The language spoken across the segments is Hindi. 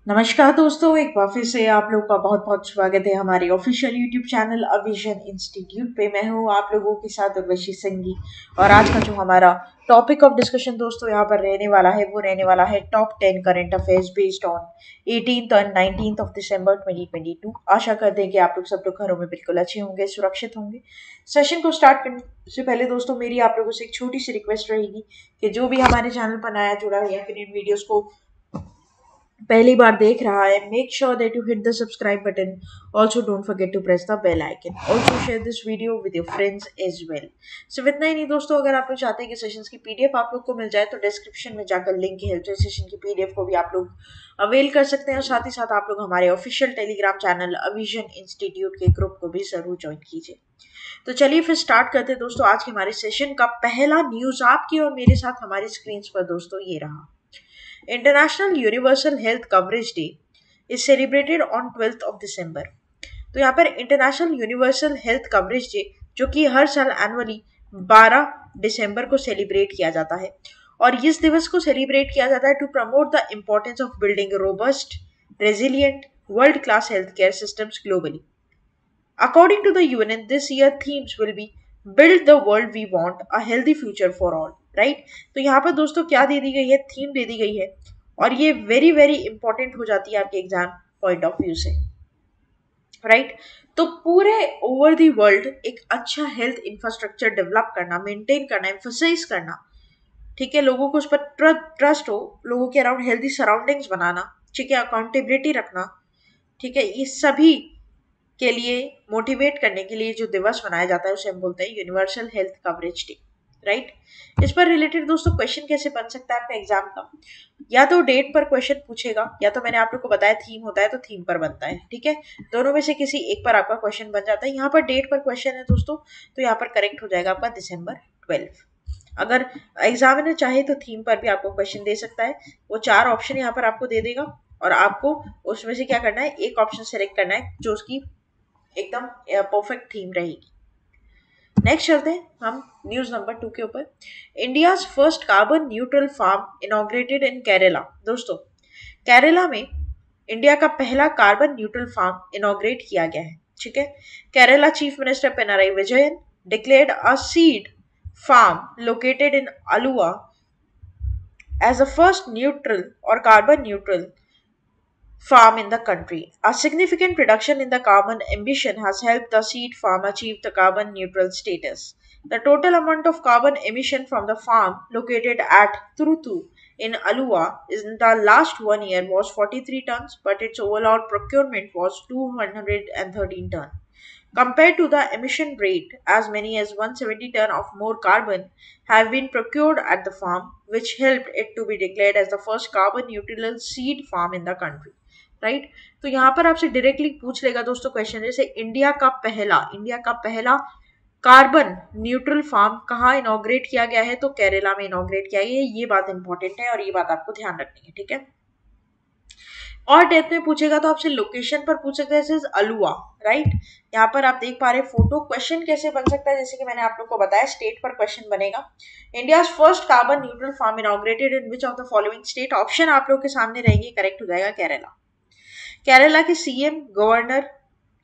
नमस्कार दोस्तों, एक बार फिर से आप लोग का बहुत बहुत स्वागत है हमारे ऑफिशियल यूट्यूब चैनल अविजन इंस्टीट्यूट पे। मैं हूँ आप लोगों के साथ उर्वशी संगी। और आज का जो हमारा टॉपिक ऑफ डिस्कशन दोस्तों यहाँ पर रहने वाला है वो रहने वाला है top 10 current affairs based on 18th और 19th ऑफ दिसंबर 2022। आशा करते हैं कि आप लोग घरों में बिल्कुल अच्छे होंगे, सुरक्षित होंगे। सेशन को स्टार्ट करने से पहले दोस्तों मेरी आप लोगों से एक छोटी सी रिक्वेस्ट रहेगी कि जो भी हमारे चैनल पर नया जुड़ा है या फिर इन वीडियोस को पहली बार देख रहा है, make sure that you hit the subscribe button. Also don't forget to press the bell icon. Also share this video with your friends as well. सिर्फ इतना ही नहीं दोस्तों, अगर आप लोग चाहते हैं कि सेशंस की पीडीएफ आप लोग को मिल जाए तो डिस्क्रिप्शन में जाकर लिंक की हेल्प से सेशन की पीडीएफ को भी आप लोग अवेल कर सकते हैं। और साथ ही साथ आप लोग हमारे ऑफिशियल टेलीग्राम चैनल अविजन इंस्टीट्यूट के ग्रुप को भी जरूर ज्वाइन कीजिए। तो चलिए फिर स्टार्ट करते हैं दोस्तों। आज के हमारे सेशन का पहला न्यूज आपकी और मेरे साथ हमारी स्क्रीन पर दोस्तों ये रहा। International universal health coverage day is celebrated on 12th of December. तो यहाँ पर international universal health coverage day जो कि हर साल एनुअली 12 दिसंबर को सेलिब्रेट किया जाता है। और इस दिवस को सेलिब्रेट किया जाता है to promote the importance of building robust, resilient, world class health care systems globally. According to the UN, this year themes will be build the world we want, a healthy future for all. Right तो यहाँ पर दोस्तों क्या दे दी गई है, थीम दे दी गई है। और ये वेरी वेरी इंपॉर्टेंट हो जाती है आपके एग्जाम पॉइंट ऑफ व्यू से। राइट तो पूरे ओवर दी वर्ल्ड एक अच्छा हेल्थ इंफ्रास्ट्रक्चर डेवलप करना, मेंटेन करना, एम्फोसाइज करना, ठीक है, लोगों को उस पर ट्रस्ट हो, लोगों के अराउंड हेल्दी सराउंडिंग्स बनाना, ठीक है, अकाउंटेबिलिटी रखना, ठीक है, ये सभी के लिए मोटिवेट करने के लिए जो दिवस मनाया जाता है उसे हम बोलते हैं universal health coverage day. Right इस पर रिलेटेड दोस्तों क्वेश्चन कैसे बन सकता है आपका एग्जाम का, या तो डेट पर क्वेश्चन पूछेगा या तो मैंने आप लोग को बताया थीम होता है तो थीम पर बनता है। ठीक है, दोनों में से किसी एक पर आपका क्वेश्चन बन जाता है। यहाँ पर डेट पर क्वेश्चन है दोस्तों तो यहाँ पर करेक्ट हो जाएगा आपका दिसंबर 12। अगर एग्जामिनर चाहे तो थीम पर भी आपको क्वेश्चन दे सकता है। वो 4 ऑप्शन यहाँ पर आपको दे देगा और आपको उसमें से क्या करना है, एक ऑप्शन सेलेक्ट करना है जो उसकी एकदम परफेक्ट थीम रहेगी। नेक्स्ट चलते हैं हम न्यूज नंबर 2 के ऊपर। India first carbon neutral farm inaugurated in Kerala. दोस्तों केरला में इंडिया का पहला कार्बन न्यूट्रल फार्म इनॉग्रेट किया गया है। ठीक है, Kerala chief minister Pinarayi Vijayan declared a seed farm located in Alua as the first neutral or carbon neutral farm in the country. A significant reduction in the carbon emission has helped the seed farm achieve the carbon neutral status. The total amount of carbon emission from the farm located at Turutu in Alua in the last 1 year was 43 tons, but its overall procurement was 213 tons. Compared to the emission rate, as many as 170 ton of more carbon have been procured at the farm, which helped it to be declared as the first carbon neutral seed farm in the country. Right तो यहाँ पर आपसे डायरेक्टली पूछ लेगा दोस्तों क्वेश्चन, जैसे इंडिया का पहला कार्बन न्यूट्रल फार्म कहाँ इनॉग्रेट किया गया है, तो केरला में इनॉग्रेट किया गया है। ये बात इंपॉर्टेंट है और ये बात आपको ध्यान रखनी है। ठीक है, और डेप्थ में पूछेगा तो आपसे लोकेशन पर पूछ सकते हैं, अलुआ। राइट यहाँ पर आप देख पा रहे फोटो। क्वेश्चन कैसे बन सकता है, जैसे कि मैंने आप लोग को बताया स्टेट पर क्वेश्चन बनेगा। India first carbon neutral farm inaugurated in which of the following state. Option आप लोग के सामने रहेगी, करेक्ट हो जाएगा केरला। केरला के सीएम, गवर्नर,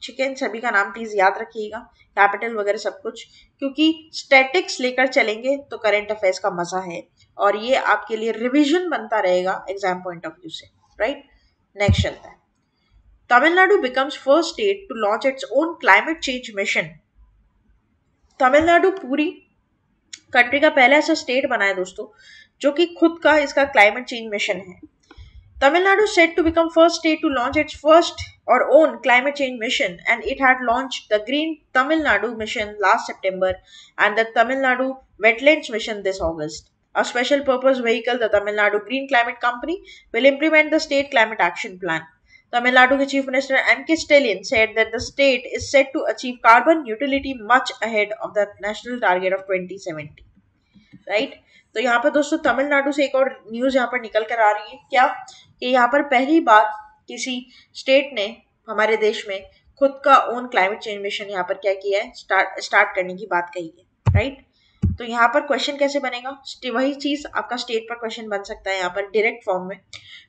चिकन सभी का नाम प्लीज याद रखिएगा, कैपिटल वगैरह सब कुछ, क्योंकि स्टैटिक्स लेकर चलेंगे तो करंट अफेयर्स का मजा है और ये आपके लिए रिवीजन बनता रहेगा एग्जाम पॉइंट ऑफ व्यू से। राइट नेक्स्ट चलता है। Tamil Nadu becomes first state to launch its own climate change mission. Tamil Nadu पूरी कंट्री का पहला ऐसा स्टेट बना है दोस्तों जो कि खुद का इसका क्लाइमेट चेंज मिशन है। Tamil Nadu is said to become first state to launch its first or own climate change mission, and it had launched the Green Tamil Nadu mission last September and the Tamil Nadu Wetlands mission this August. A special purpose vehicle, the Tamil Nadu Green Climate Company, will implement the state climate action plan. Tamil Nadu Chief Minister M.K. Stallion said that the state is set to achieve carbon neutrality much ahead of the national target of 2070. Right तो यहाँ पर दोस्तों तमिलनाडु से एक और न्यूज यहाँ पर निकल कर आ रही है, क्या कि यहाँ पर पहली बार किसी स्टेट ने हमारे देश में खुद का ओन क्लाइमेट चेंज मिशन यहाँ पर क्या किया है, स्टार्ट करने की बात कही है। राइट तो यहाँ पर क्वेश्चन कैसे बनेगा, वही चीज आपका स्टेट पर क्वेश्चन बन सकता है यहाँ पर डायरेक्ट फॉर्म में.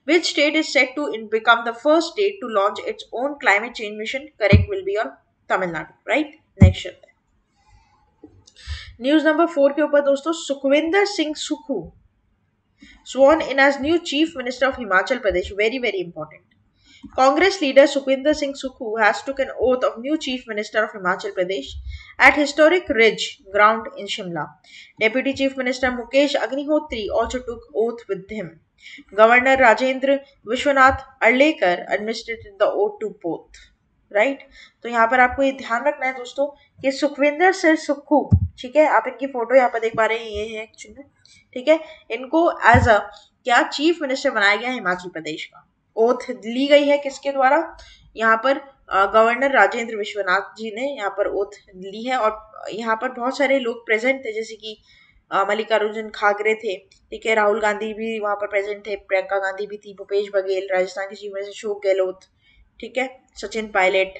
Which state is set to become the first state to launch its own climate change mission. Correct will be your Tamil Nadu. Right. Next news number 4 के ऊपर दोस्तों, Sukhwinder Singh Sukhu sworn in as new chief minister of Himachal Pradesh. Very very important. Congress leader Sukhwinder Singh Sukkhu has took an oath of new Chief Minister of Himachal Pradesh at historic Ridge ground in Shimla. Deputy Chief Minister Mukesh Agnihotri also took oath with him. Governor Rajendra Vishwanath Arlekar administered the oath to both. Right. तो यहाँ पर आपको ये ध्यान रखना है दोस्तों कि सुखविंदर सिंह सुक्खू, ठीक है, आप इनकी फोटो यहाँ पर देख पा रहे हैं, ये है एक्चुअली, ठीक है, इनको एज अ क्या चीफ मिनिस्टर बनाया गया हिमाचल प्रदेश का. ओथ ली गई है किसके द्वारा, यहाँ पर गवर्नर राजेंद्र विश्वनाथ जी ने यहाँ पर ओथ ली है. और यहाँ पर बहुत सारे लोग प्रेजेंट थे, जैसे कि मल्लिकार्जुन खड़गे थे, ठीक है, राहुल गांधी भी वहां पर प्रेजेंट थे, प्रियंका गांधी भी थी, भूपेश बघेल, राजस्थान के चीफ मिनिस्टर अशोक गहलोत, ठीक है, सचिन पायलट,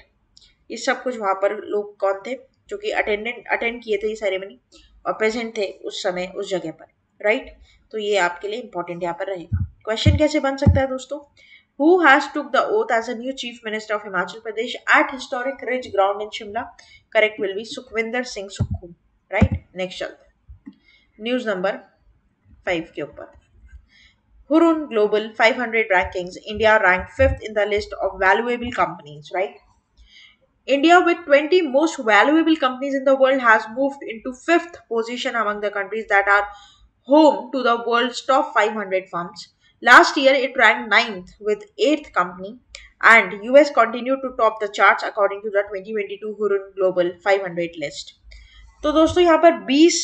ये सब कुछ वहां पर लोग कौन थे जो कि अटेंड किए थे ये सेरेमनी और प्रेजेंट थे उस समय उस जगह पर. राइट. तो ये आपके लिए इंपॉर्टेंट यहाँ पर रहेगा. क्वेश्चन कैसे बन सकता है दोस्तों, who has took the oath as a new chief minister of Himachal Pradesh at historic Ridge ground in Shimla. Correct will be Sukhvinder Singh Sukkhu. Right. Next चलते हैं न्यूज नंबर 5 के ऊपर. Hurun Global 500 rankings, India ranked 5th in the list of valuable companies. Right. India, with 20 most valuable companies in the world, has moved into 5th position among the countries that are home to the world's top 500 firms. Last year, it ranked 9th with 8th company, and US continued to top the charts according to the 2022 Hurun Global 500 list. तो दोस्तों यहाँ पर 20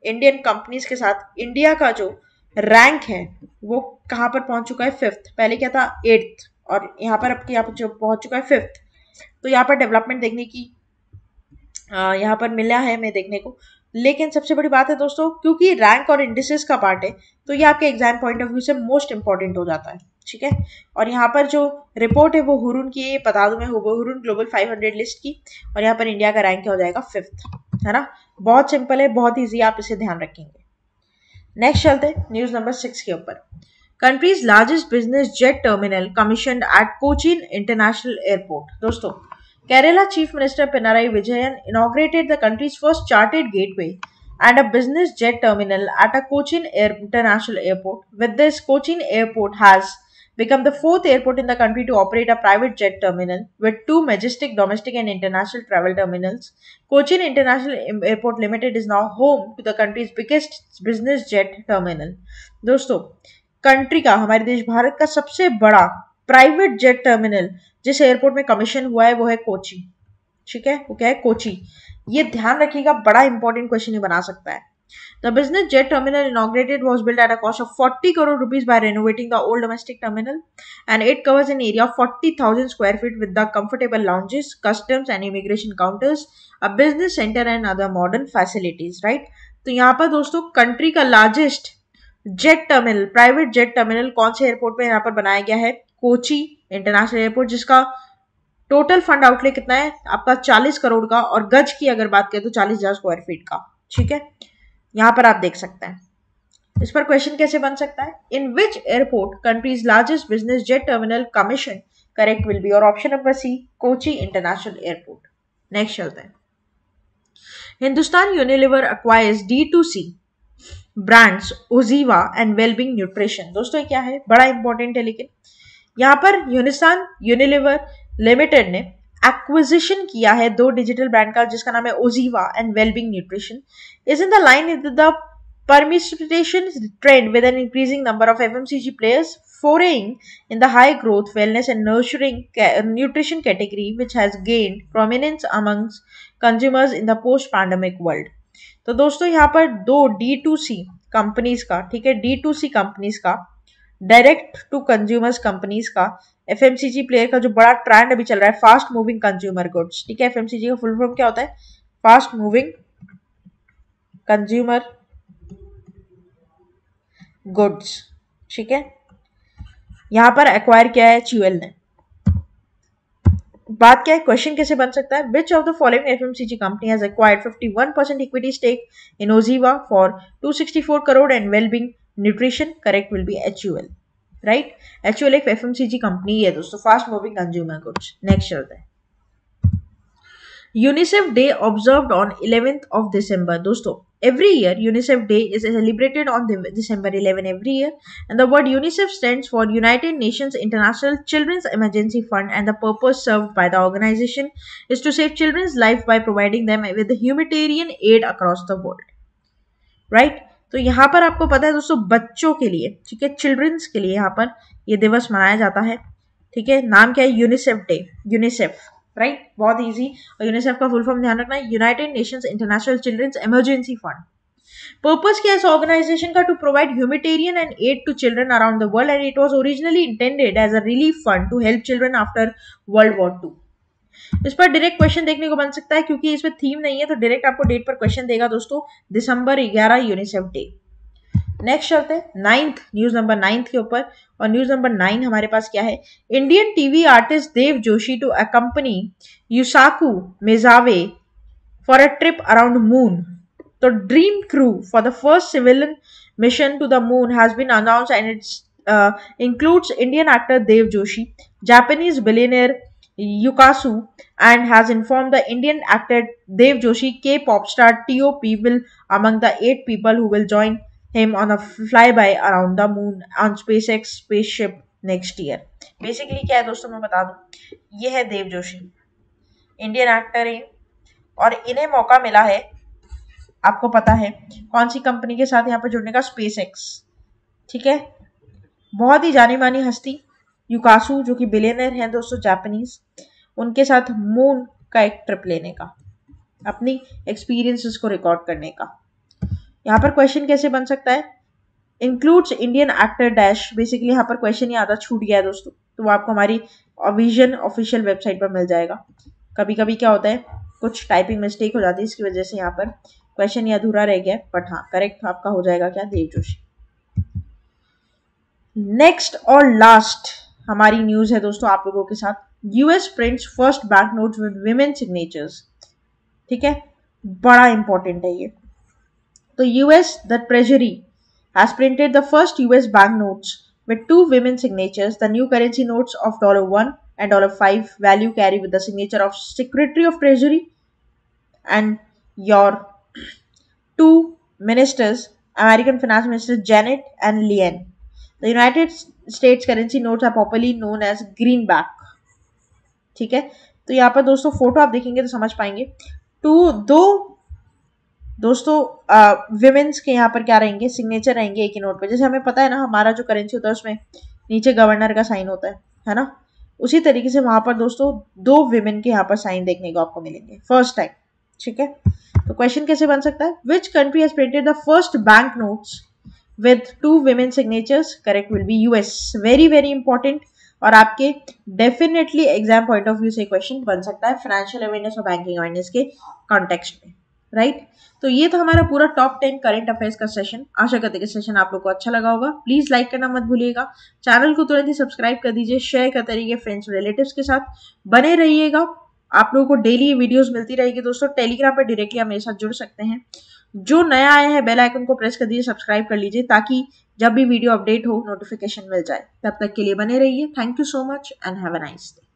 इंडियन कंपनीज के साथ इंडिया का जो रैंक है वो कहाँ पर पहुंच चुका है, 5th. पहले क्या था, 8th, और यहाँ पर अब यहाँ पर जो पहुंच चुका है 5th. तो यहाँ पर डेवलपमेंट देखने की यहाँ पर मिला है हमें देखने को. लेकिन सबसे बड़ी बात है दोस्तों, क्योंकि रैंक और इंडिसेस का पार्ट है, तो ये आपके एग्जाम पॉइंट ऑफ व्यू से मोस्ट इंपॉर्टेंट हो जाता है. ठीक है. और यहाँ पर जो रिपोर्ट है वो हुरुन की, बता दूं मैं, हुरुन ग्लोबल 500 लिस्ट की, और यहाँ पर इंडिया का रैंक क्या हो जाएगा, 5th, है ना. बहुत सिंपल है, बहुत ईजी, आप इसे ध्यान रखेंगे. नेक्स्ट चलते हैं न्यूज नंबर 6 के ऊपर. Country's largest business jet terminal commissioned at Cochin international airport. दोस्तों, Kerala Chief Minister Pinarayi Vijayan inaugurated the country's first chartered gateway and a business jet terminal at a Cochin International Airport. With this, Cochin Airport has become the 4th airport in the country to operate a private jet terminal with 2 majestic domestic and international travel terminals. Cochin International Airport Limited is now home to the country's biggest business jet terminal. दोस्तों, कंट्री का, हमारे देश भारत का सबसे बड़ा प्राइवेट जेट टर्मिनल जिस एयरपोर्ट में कमीशन हुआ है वो है कोची. ठीक है, वो क्या है, कोची. ये ध्यान रखिएगा, बड़ा इंपॉर्टेंट क्वेश्चन ही बना सकता है. The business jet terminal inaugurated was built at a cost of 40 crore rupees by renovating the old domestic terminal, and it covers an area of 40,000 square feet with the comfortable lounges, customs and immigration counters, a business center and other modern facilities. Right. तो यहाँ पर दोस्तों कंट्री का largest jet terminal, private jet terminal कौन से एयरपोर्ट पे यहाँ पर बनाया गया है, कोची इंटरनेशनल एयरपोर्ट, जिसका टोटल फंड आउटले कितना है आपका 40 करोड़ का, और गज की अगर बात करें तो 40,000 स्क्वायर फीट का. ठीक है, यहां पर आप देख सकते हैं. इस पर क्वेश्चन कैसे बन सकता है, in which airport countries largest business jet terminal commission. Correct will be और option number C, Kochi international airport. Next चलते हैं. Hindustan Unilever acquires D2C brands OZiva and wellbeing nutrition. दोस्तों ये क्या है, बड़ा इंपॉर्टेंट है. लेकिन यहाँ पर हिंदुस्तान यूनिलीवर लिमिटेड ने एक्विजिशन किया है 2 डिजिटल ब्रांड का, जिसका नाम है OZiva and wellbeing nutrition. Is in the line with the permutation trend with an increasing number of FMCG players foraying in the high growth wellness and nurturing nutrition category, which has gained prominence amongst consumers in the post pandemic world. तो दोस्तों यहाँ पर 2 D2C कंपनीज का, ठीक है, D2C कंपनीज का, डायरेक्ट टू कंज्यूमर्स कंपनीज का, एफएमसीजी प्लेयर का जो बड़ा ट्रेंड अभी चल रहा है, फास्ट मूविंग कंज्यूमर गुड्स. ठीक है, एफएमसीजी का फुल फॉर्म क्या होता है, फास्ट मूविंग कंज्यूमर गुड्स. ठीक है, यहां पर एक्वायर किया है च्यूएल ने. बात क्या है, क्वेश्चन कैसे बन सकता है, which of the following FMCG company has acquired 51% equity stake in OZiva for 264 crore and wellbeing nutrition, correct will be HUL, right. HUL एक एफएमसीजी कंपनी है दोस्तों, fast moving consumer goods. Next चलते हैं, UNICEF Day observed on 11th of December. दोस्तों, every year UNICEF Day is celebrated on December 11 every year, and the word UNICEF stands for United Nations International Children's Emergency Fund, and the purpose served by the organization is to save children's life by providing them with humanitarian aid across the world, right? तो यहाँ पर आपको पता है दोस्तों, बच्चों के लिए, ठीक है, चिल्ड्रंस के लिए यहाँ पर ये दिवस मनाया जाता है, ठीक है। नाम क्या है, यूनिसेफ डे, यूनिसेफ, राइट, बहुत इजी। और यूनिसेफ का फुल फॉर्म ध्यान रखना है, United Nations International Children's Emergency Fund. Purpose क्या है इस ऑर्गेनाइजेशन का, to provide humanitarian and aid to children around the world, and it was originally intended as a relief fund to help children after World War 2। इस पर डायरेक्ट क्वेश्चन देखने को बन सकता है, क्योंकि इसमें थीम नहीं है तो डायरेक्ट आपको डेट पर क्वेश्चन देगा दोस्तों, December 11 यूनिसेफ डे। नेक्स्ट चलते हैं 9th, न्यूज नंबर 9 के ऊपर, और न्यूज नंबर 9 हमारे पास क्या है, Indian TV artist Dev Joshi to accompany Yusaku Maezawa for a trip around moon. तो dream crew for the first civilian mission to the moon has been announced, and its includes Indian actor Dev Joshi, Japanese billionaire Yukasu, and has informed the Indian actor Dev Joshi K-pop star T.O.P will among the 8 people who will join him on a flyby around the moon on SpaceX spaceship next year। Basically क्या है दोस्तों, मैं बता दूं, ये है देव जोशी, इंडियन एक्टर है, और इन्हें मौका मिला है, आपको पता है कौन सी कंपनी के साथ यहाँ पर जुड़ने का, SpaceX, ठीक है। बहुत ही जानी मानी हस्ती युकासु, जो कि बिलियनर हैं दोस्तों, जापानीज, उनके साथ मून का एक ट्रिप लेने का, अपनी एक्सपीरियंसेस को रिकॉर्ड करने का। यहाँ पर क्वेश्चन कैसे बन सकता है, includes Indian actor dash, basically यहाँ पर क्वेश्चन ही आधा छूट गया है दोस्तों, तो वो आपको हमारी विजन ऑफिशियल वेबसाइट पर मिल जाएगा। कभी कभी क्या होता है, कुछ टाइपिंग मिस्टेक हो जाती है, इसकी वजह से यहाँ पर क्वेश्चन ही अधूरा रह गया, बट हाँ करेक्ट आपका हो जाएगा क्या, देव जोशी। नेक्स्ट और लास्ट हमारी न्यूज है दोस्तों आप लोगों के साथ, US prints first bank notes with women signatures, ठीक है, बड़ा इंपॉर्टेंट है ये। तो US, the Treasury, has printed the first US bank notes with 2 women signatures. The new currency notes of $1 and $5 value carry with the signature of Secretary of Treasury and your 2 ministers, American Finance Minister Janet and Leanne. The United States currency notes are popularly known as greenback, ठीक है। तो यहाँ पर दोस्तों फोटो आप देखेंगे तो समझ पाएंगे, दो दोस्तों विमेन्स के यहाँ पर क्या रहेंगे, सिग्नेचर रहेंगे एक ही नोट पे। जैसे हमें पता है ना, हमारा जो करेंसी होता है उसमें नीचे गवर्नर का साइन होता है ना, उसी तरीके से वहां पर दोस्तों 2 विमेन के यहाँ पर साइन देखने को आपको मिलेंगे फर्स्ट टाइम, ठीक है। तो क्वेश्चन कैसे बन सकता है, which country has printed the first bank notes with 2 women signatures, correct will B US। Very very important, और आपके definitely exam point of view से क्वेश्चन बन सकता है फाइनेंशियल अवेयरनेस और बैंकिंग अवेयरनेस के कॉन्टेक्स्ट में, राइट। तो ये था हमारा पूरा टॉप 10 करंट अफेयर्स का सेशन। आशा करते हैं कि सेशन आप लोग को अच्छा लगा होगा। प्लीज लाइक करना मत भूलिएगा, चैनल को तुरंत ही सब्सक्राइब कर दीजिए, शेयर करते रहिए फ्रेंड्स रिलेटिव्स के साथ, बने रहिएगा। आप लोगों को डेली वीडियोस मिलती रहेगी दोस्तों। टेलीग्राम पर डायरेक्टली आप मेरे साथ जुड़ सकते हैं। जो नया आया है बेल आइकन को प्रेस कर दीजिए, सब्सक्राइब कर लीजिए, ताकि जब भी वीडियो अपडेट हो नोटिफिकेशन मिल जाए। तब तक के लिए बने रहिए। Thank you so much and have a nice day.